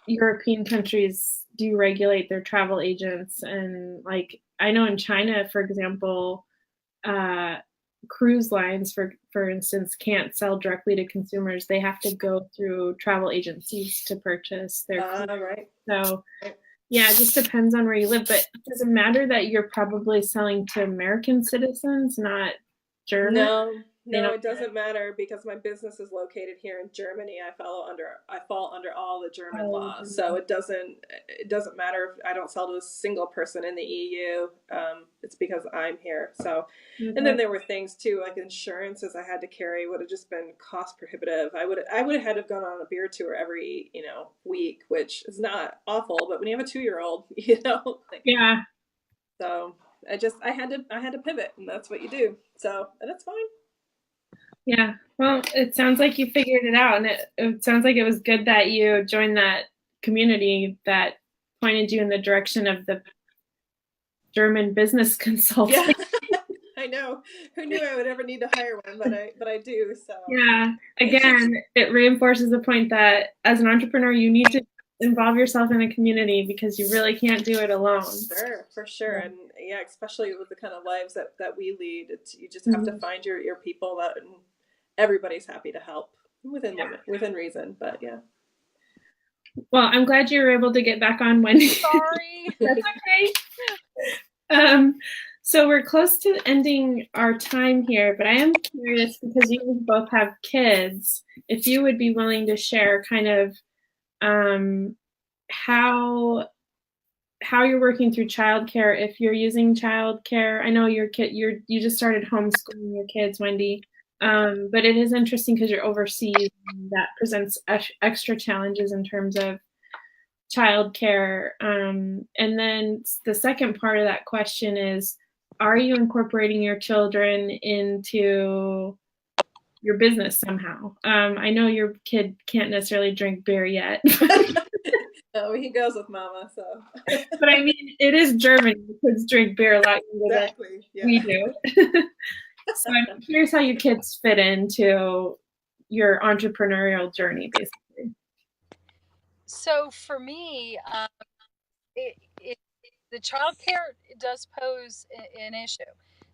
European countries do regulate their travel agents, and like I know in China, for example, cruise lines, for instance, can't sell directly to consumers. They have to go through travel agencies to purchase their cruise. Right. So yeah, it just depends on where you live. But does it matter that you're probably selling to American citizens, not German? No, it doesn't matter because my business is located here in Germany. I fall under all the German laws. So it doesn't matter if I don't sell to a single person in the EU. It's because I'm here. So, and then there were things too, like insurances I had to carry would have just been cost prohibitive. I would have had to have gone on a beer tour every, week, which is not awful, but when you have a 2-year-old, yeah. So I had to pivot, and that's what you do. So, and that's fine. Yeah, well, it sounds like you figured it out, and it sounds like it was good that you joined that community that pointed you in the direction of the German business consultant. Yeah. I know. Who knew I would ever need to hire one, but I do. So yeah, again, it reinforces the point that as an entrepreneur, you need to involve yourself in a community because you really can't do it alone. Sure, for sure. And yeah, especially with the kind of lives that we lead, you just have to find your people that everybody's happy to help within reason. But yeah. Well, I'm glad you were able to get back on, Wendy. Sorry. That's okay. So we're close to ending our time here, but I am curious because you both have kids, if you would be willing to share kind of how you're working through childcare, if you're using childcare. I know you just started homeschooling your kids, Wendy, but it is interesting because you're overseas, and that presents extra challenges in terms of childcare. And then the second part of that question is, are you incorporating your children into your business somehow? I know your kid can't necessarily drink beer yet. No, he goes with mama, so. But I mean, it is Germany. Kids drink beer a lot younger than we do. So I'm curious how your kids fit into your entrepreneurial journey, basically. So for me, the child care does pose an issue.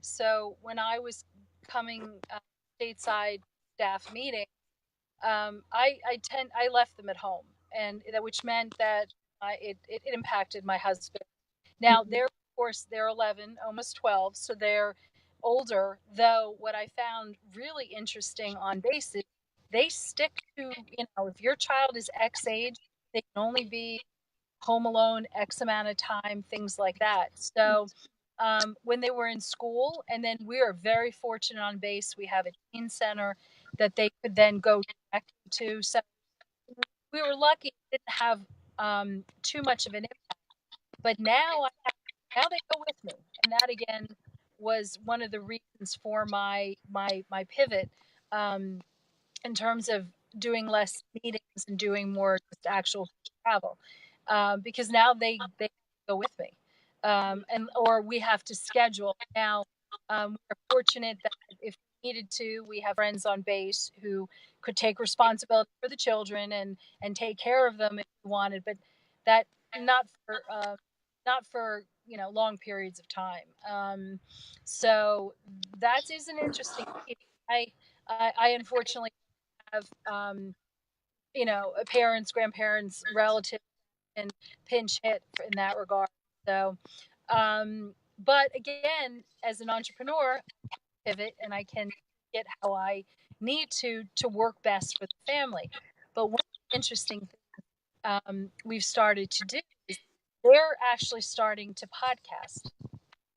So when I was coming stateside staff meeting, I left them at home, and that which meant that it impacted my husband. Now they're, of course, they're 11, almost 12, so they're older. Though what I found really interesting on base is they stick to, if your child is X age, they can only be home alone X amount of time, things like that. So when they were in school, and then we are very fortunate on base, we have a teen center that they could then go directly to. So we were lucky it didn't have too much of an impact. But now they go with me, and that again was one of the reasons for my pivot, um, in terms of doing less meetings and doing more just actual travel, because now they go with me, and or we have to schedule now. We're fortunate that if we needed to, we have friends on base who could take responsibility for the children and take care of them if we wanted, but that not for not for long periods of time. So that is an interesting piece. I unfortunately have parents, grandparents, relatives, and pinch hit in that regard. So, but again, as an entrepreneur, I pivot and I can get how I need to work best for the family. But one interesting thing we've started to do is they're actually starting to podcast,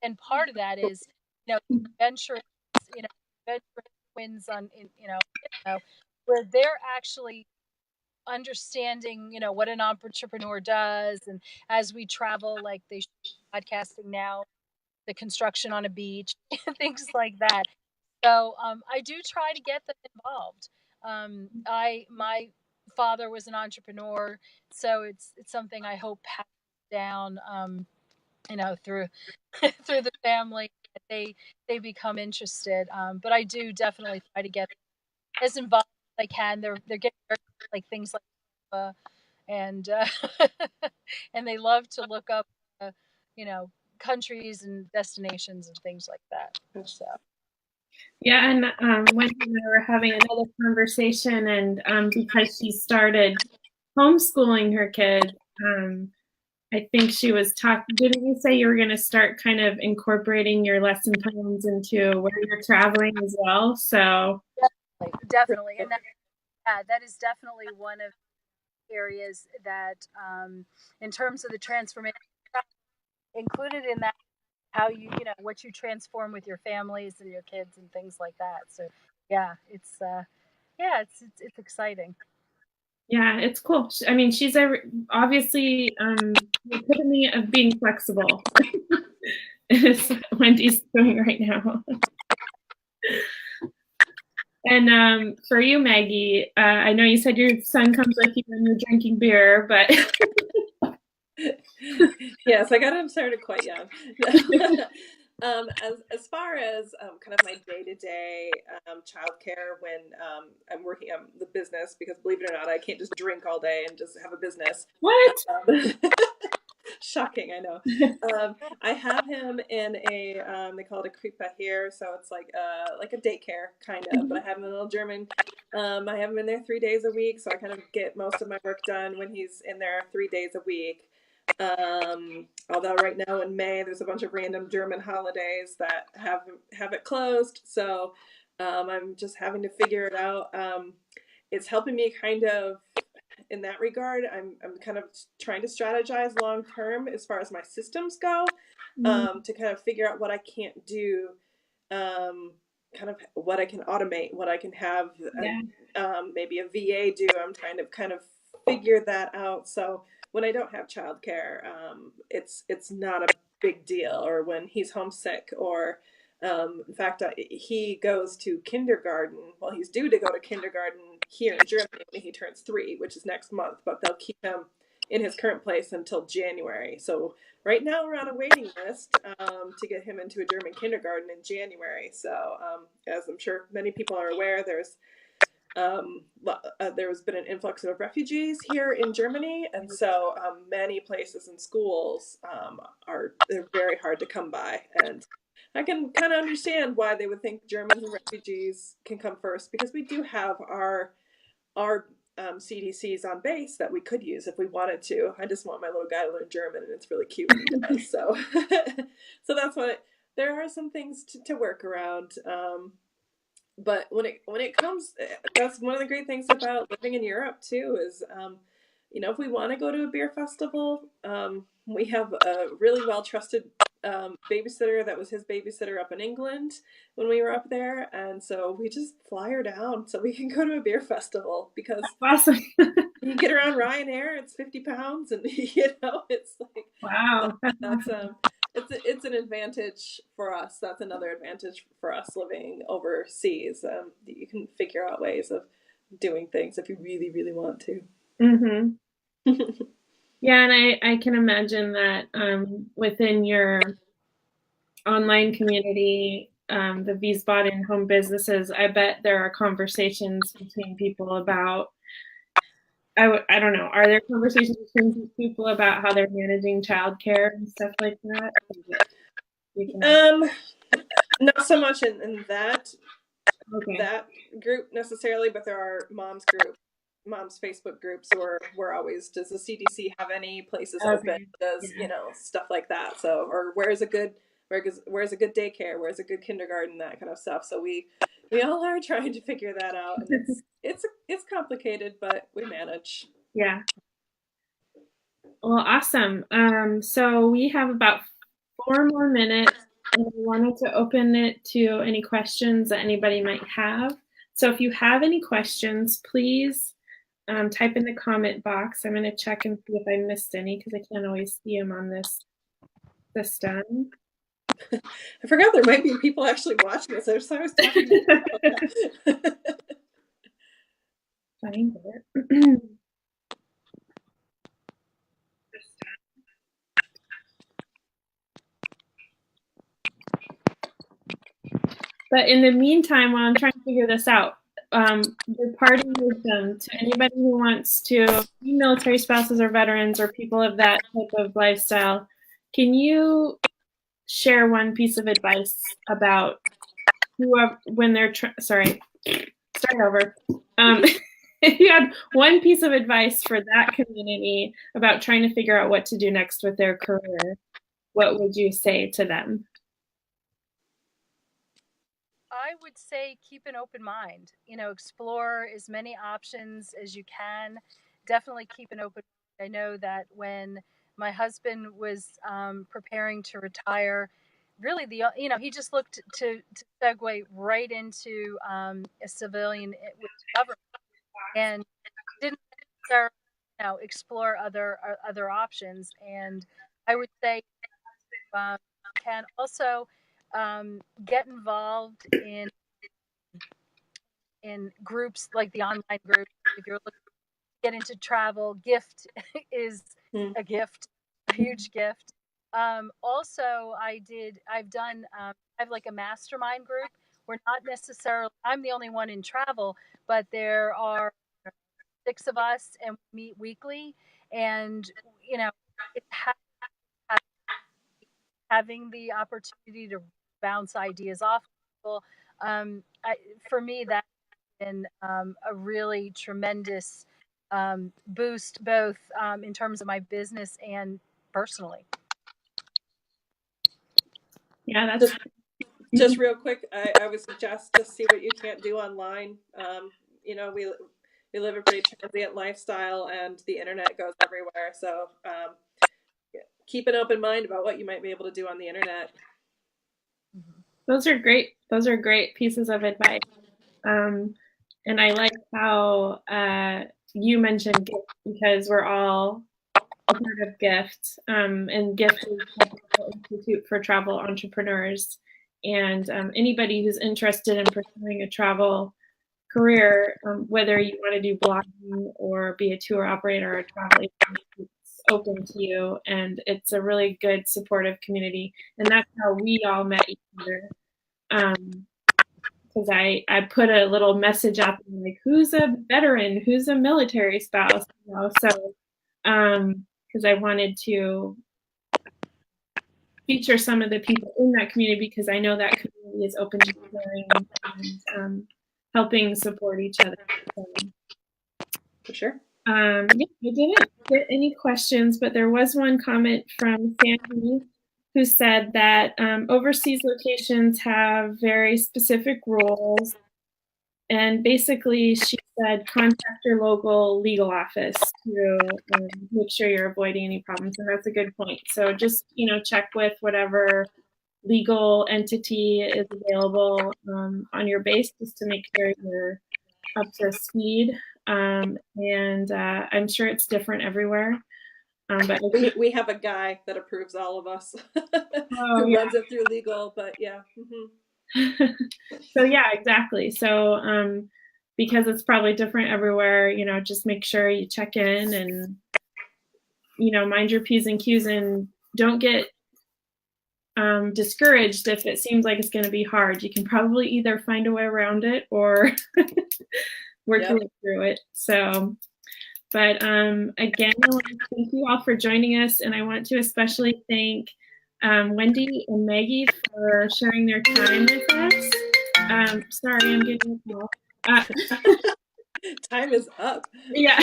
and part of that is venture, venture wins on where they're actually understanding what an entrepreneur does, and as we travel, like they podcasting now, the construction on a beach, things like that. So I do try to get them involved. I my father was an entrepreneur, so it's something I hope passes down, through through the family, that they become interested. But I do definitely try to get as involved as I can. They're getting very, like things like and and they love to look up, you know, countries and destinations and things like that. So. Yeah, and Wendy and I were having another conversation, and because she started homeschooling her kids, I think she was talking. Didn't you say you were going to start kind of incorporating your lesson plans into where you're traveling as well? So definitely, and that is definitely one of the areas that, in terms of the transformation, included in that, how what you transform with your families and your kids and things like that. So yeah, it's exciting. yeah, it's cool. I mean, she's obviously the epitome of being flexible. Is what Wendy's doing right now. And for you, Maggie, I know you said your son comes with you when you're drinking beer, but yes, I got him started quite young. As far as kind of my day-to-day childcare when I'm working on the business, because believe it or not, I can't just drink all day and just have a business. What? Shocking, I know. I have him in a they call it a kripa here, so it's like a daycare kind of. But I have him in a little German. I have him in there 3 days a week, so I kind of get most of my work done when he's in there 3 days a week. Although right now in May there's a bunch of random German holidays that have it closed, so I'm just having to figure it out. It's helping me kind of in that regard. I'm kind of trying to strategize long term as far as my systems go, to kind of figure out what I can't do, kind of what I can automate, what I can have, maybe a VA do. I'm trying to kind of figure that out. So when I don't have childcare, it's not a big deal. Or when he's homesick, or in fact, he goes to kindergarten. Well, he's due to go to kindergarten here in Germany when he turns 3, which is next month. But they'll keep him in his current place until January. So right now we're on a waiting list to get him into a German kindergarten in January. So as I'm sure many people are aware, there's there has been an influx of refugees here in Germany, and so many places and schools they're very hard to come by, and I can kind of understand why they would think Germans and refugees can come first, because we do have our CDCs on base that we could use if we wanted to. I just want my little guy to learn German, and it's really cute when he does. So, so that's what. There are some things to work around. But when it comes, that's one of the great things about living in Europe too. Is if we want to go to a beer festival, we have a really well trusted babysitter that was his babysitter up in England when we were up there, and so we just fly her down so we can go to a beer festival, because awesome. you get around Ryanair, it's 50 pounds, and it's like, wow, that's it's an advantage for us. That's another advantage for us living overseas. You can figure out ways of doing things if you really, really want to. Mm-hmm. Yeah, and I can imagine that within your online community, the Wiesbaden home businesses, I bet there are conversations between people about, I don't know, are there conversations between people about how they're managing childcare and stuff like that? Not so much in that okay. that group necessarily, but there are moms Facebook groups where we're always, does the CDC have any places open? Does stuff like that? So, or where's a good daycare? Where's a good kindergarten? That kind of stuff. So we all are trying to figure that out, and it's complicated, but we manage. Yeah. Well, awesome. So we have about 4 more minutes, and we wanted to open it to any questions that anybody might have. So if you have any questions, please type in the comment box. I'm going to check and see if I missed any, because I can't always see them on this system. I forgot there might be people actually watching this. I was talking about Find it. But in the meantime, while I'm trying to figure this out, the parting wisdom to anybody who wants to be military spouses or veterans or people of that type of lifestyle, can you share one piece of advice about whoever, when they're start over. If you had one piece of advice for that community about trying to figure out what to do next with their career, what would you say to them? I would say keep an open mind. Explore as many options as you can. Definitely keep an open mind. I know that when my husband was preparing to retire, really he just looked to segue right into a civilian with government, and didn't necessarily explore other options. And I would say can also get involved in groups like the online group. If you're looking to get into travel, gift is a gift, a huge gift. Also, I have like a mastermind group. We're not necessarily, I'm the only one in travel, but there are 6 of us, and we meet weekly. And, it's having the opportunity to bounce ideas off people. For me, that's been a really tremendous boost, both in terms of my business and personally. Yeah, that's just real quick. I would suggest just see what you can't do online. We live a pretty transient lifestyle, and the internet goes everywhere. So keep an open mind about what you might be able to do on the internet. Those are great. Those are great pieces of advice. And I like how you mentioned GIFT, because we're all a part of GIFT, and GIFT is the Institute for Travel Entrepreneurs. And anybody who's interested in pursuing a travel career, whether you want to do blogging or be a tour operator or a travel agent, it's open to you, and it's a really good supportive community. And that's how we all met each other. because I put a little message out there like, who's a veteran, who's a military spouse, you know, so because I wanted to feature some of the people in that community, because I know that community is open to sharing and helping support each other. So, for sure. Yeah, I didn't get any questions, but there was one comment from Sandy who said that overseas locations have very specific rules. And basically, she said, contact your local legal office to make sure you're avoiding any problems. And that's a good point. So just, you know, check with whatever legal entity is available on your base, just to make sure you're up to speed. And I'm sure it's different everywhere. But we have a guy that approves all of us who runs it through legal, but yeah. So yeah, exactly. So because it's probably different everywhere, you know, just make sure you check in and, you know, mind your P's and Q's, and don't get discouraged if it seems like it's going to be hard. You can probably either find a way around it or work your way through it. So, but again, I want to thank you all for joining us, and I want to especially thank Wendy and Maggie for sharing their time with us. Sorry, I'm getting a call. Time is up. Yeah.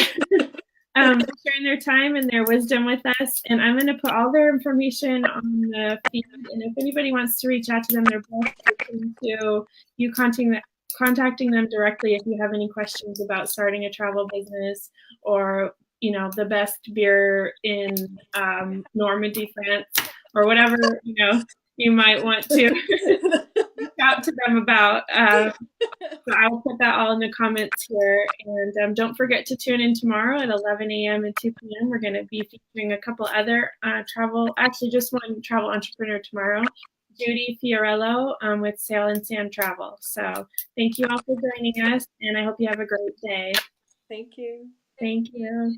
Sharing their time and their wisdom with us. And I'm going to put all their information on the feed. And if anybody wants to reach out to them, they're both open to you contacting them directly if you have any questions about starting a travel business, or, you know, the best beer in Normandy, France, or whatever, you know, you might want to reach out to them about. So I'll put that all in the comments here. And don't forget to tune in tomorrow at 11 a.m. and 2 p.m. We're going to be featuring a couple other just one travel entrepreneur tomorrow, Judy Fiorello with Sail and Sand Travel. So thank you all for joining us, and I hope you have a great day. Thank you. Thank you.